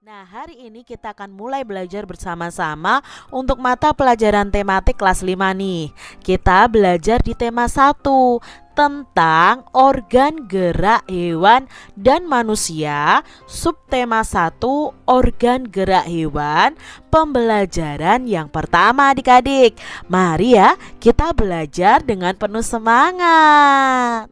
Nah, hari ini kita akan mulai belajar bersama-sama untuk mata pelajaran tematik kelas 5 nih. Kita belajar di tema 1 tentang organ gerak hewan dan manusia. Subtema 1 organ gerak hewan. Pembelajaran yang pertama adik-adik. Mari ya, kita belajar dengan penuh semangat.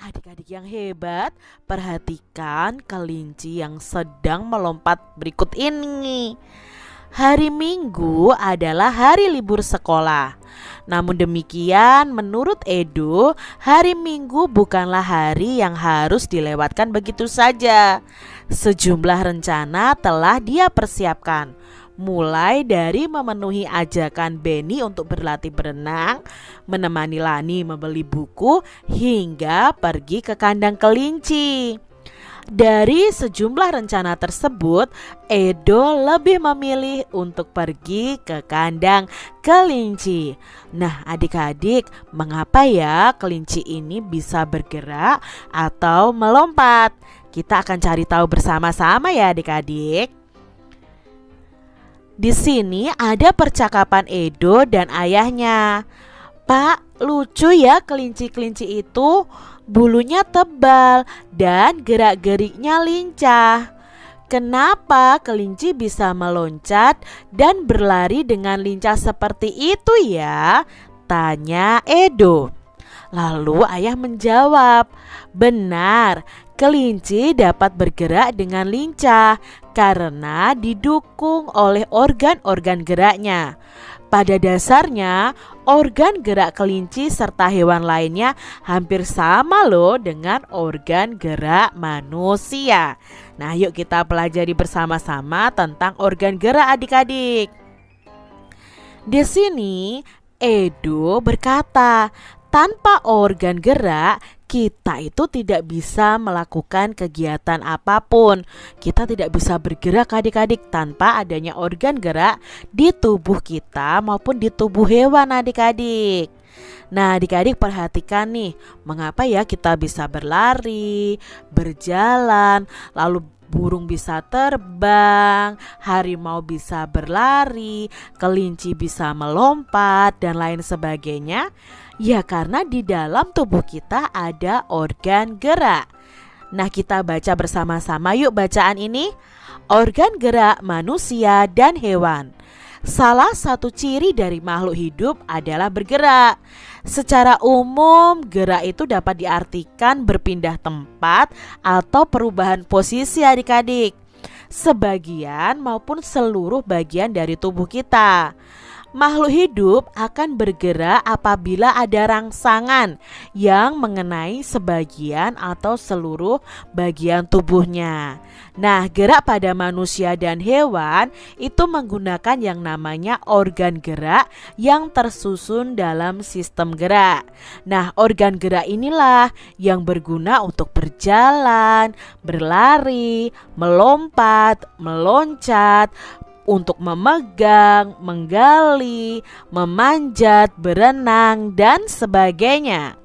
Adik-adik yang hebat, perhatikan kelinci yang sedang melompat berikut ini. Hari Minggu adalah hari libur sekolah. Namun demikian, menurut Edo, hari Minggu bukanlah hari yang harus dilewatkan begitu saja. Sejumlah rencana telah dia persiapkan, mulai dari memenuhi ajakan Benny untuk berlatih berenang, menemani Lani membeli buku, hingga pergi ke kandang kelinci. Dari sejumlah rencana tersebut, Edo lebih memilih untuk pergi ke kandang kelinci. Nah, adik-adik, mengapa ya kelinci ini bisa bergerak atau melompat? Kita akan cari tahu bersama-sama ya adik-adik. Di sini ada percakapan Edo dan ayahnya. Pak, lucu ya kelinci-kelinci itu, bulunya tebal dan gerak-geriknya lincah. Kenapa kelinci bisa meloncat dan berlari dengan lincah seperti itu ya? Tanya Edo. Lalu ayah menjawab, benar, kelinci dapat bergerak dengan lincah karena didukung oleh organ-organ geraknya. Pada dasarnya, organ gerak kelinci serta hewan lainnya hampir sama loh dengan organ gerak manusia. Nah, yuk kita pelajari bersama-sama tentang organ gerak adik-adik. Di sini Edo berkata, tanpa organ gerak, kita itu tidak bisa melakukan kegiatan apapun. Kita tidak bisa bergerak adik-adik tanpa adanya organ gerak di tubuh kita maupun di tubuh hewan adik-adik. Nah, adik-adik perhatikan nih, mengapa ya kita bisa berlari, berjalan, lalu burung bisa terbang, harimau bisa berlari, kelinci bisa melompat, dan lain sebagainya. Ya, karena di dalam tubuh kita ada organ gerak. Nah, kita baca bersama-sama yuk bacaan ini. Organ gerak manusia dan hewan. Salah satu ciri dari makhluk hidup adalah bergerak. Secara umum, gerak itu dapat diartikan berpindah tempat atau perubahan posisi adik-adik, sebagian maupun seluruh bagian dari tubuh kita. Makhluk hidup akan bergerak apabila ada rangsangan yang mengenai sebagian atau seluruh bagian tubuhnya. Nah, gerak pada manusia dan hewan itu menggunakan yang namanya organ gerak yang tersusun dalam sistem gerak. Nah, organ gerak inilah yang berguna untuk berjalan, berlari, melompat, meloncat, untuk memegang, menggali, memanjat, berenang, dan sebagainya.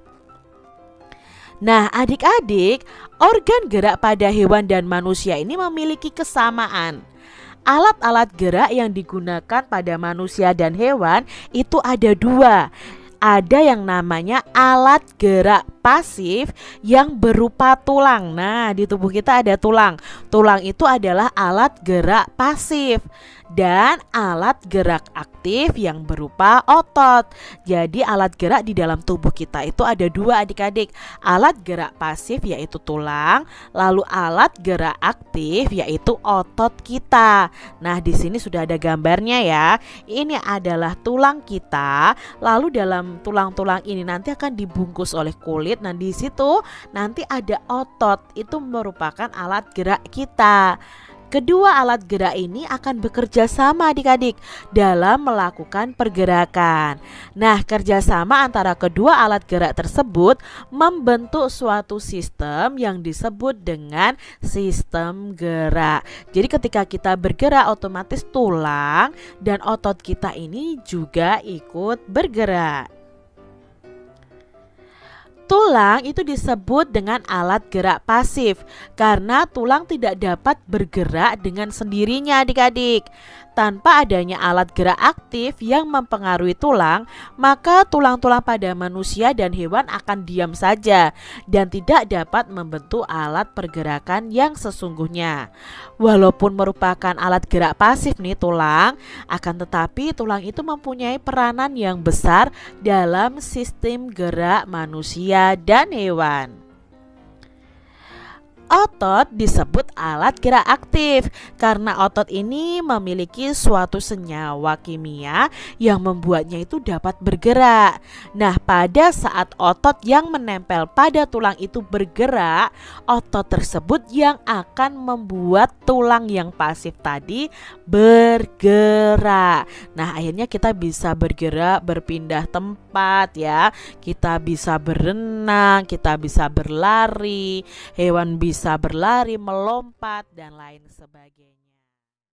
Nah, adik-adik, organ gerak pada hewan dan manusia ini memiliki kesamaan. Alat-alat gerak yang digunakan pada manusia dan hewan itu ada dua. Ada yang namanya alat gerak pasif yang berupa tulang. Nah, di tubuh kita ada tulang. Tulang itu adalah alat gerak pasif. Dan alat gerak aktif yang berupa otot. Jadi alat gerak di dalam tubuh kita itu ada dua adik-adik. Alat gerak pasif yaitu tulang, lalu alat gerak aktif yaitu otot kita. Nah, di sini sudah ada gambarnya ya. Ini adalah tulang kita. Lalu dalam tulang-tulang ini nanti akan dibungkus oleh kulit. Nah, di situ nanti ada otot. Itu merupakan alat gerak kita. Kedua alat gerak ini akan bekerja sama adik-adik dalam melakukan pergerakan. Nah, kerjasama antara kedua alat gerak tersebut membentuk suatu sistem yang disebut dengan sistem gerak. Jadi ketika kita bergerak, otomatis tulang dan otot kita ini juga ikut bergerak. Tulang itu disebut dengan alat gerak pasif karena tulang tidak dapat bergerak dengan sendirinya adik-adik. Tanpa adanya alat gerak aktif yang mempengaruhi tulang, maka tulang-tulang pada manusia dan hewan akan diam saja dan tidak dapat membentuk alat pergerakan yang sesungguhnya. Walaupun merupakan alat gerak pasif nih tulang, akan tetapi tulang itu mempunyai peranan yang besar dalam sistem gerak manusia dan hewan. Otot disebut alat gerak aktif karena otot ini memiliki suatu senyawa kimia yang membuatnya itu dapat bergerak. Nah, pada saat otot yang menempel pada tulang itu bergerak, otot tersebut yang akan membuat tulang yang pasif tadi bergerak. Nah, akhirnya kita bisa bergerak, berpindah tempat ya. Kita bisa berenang, kita bisa berlari, hewan bisa berlari, melompat, dan lain sebagainya.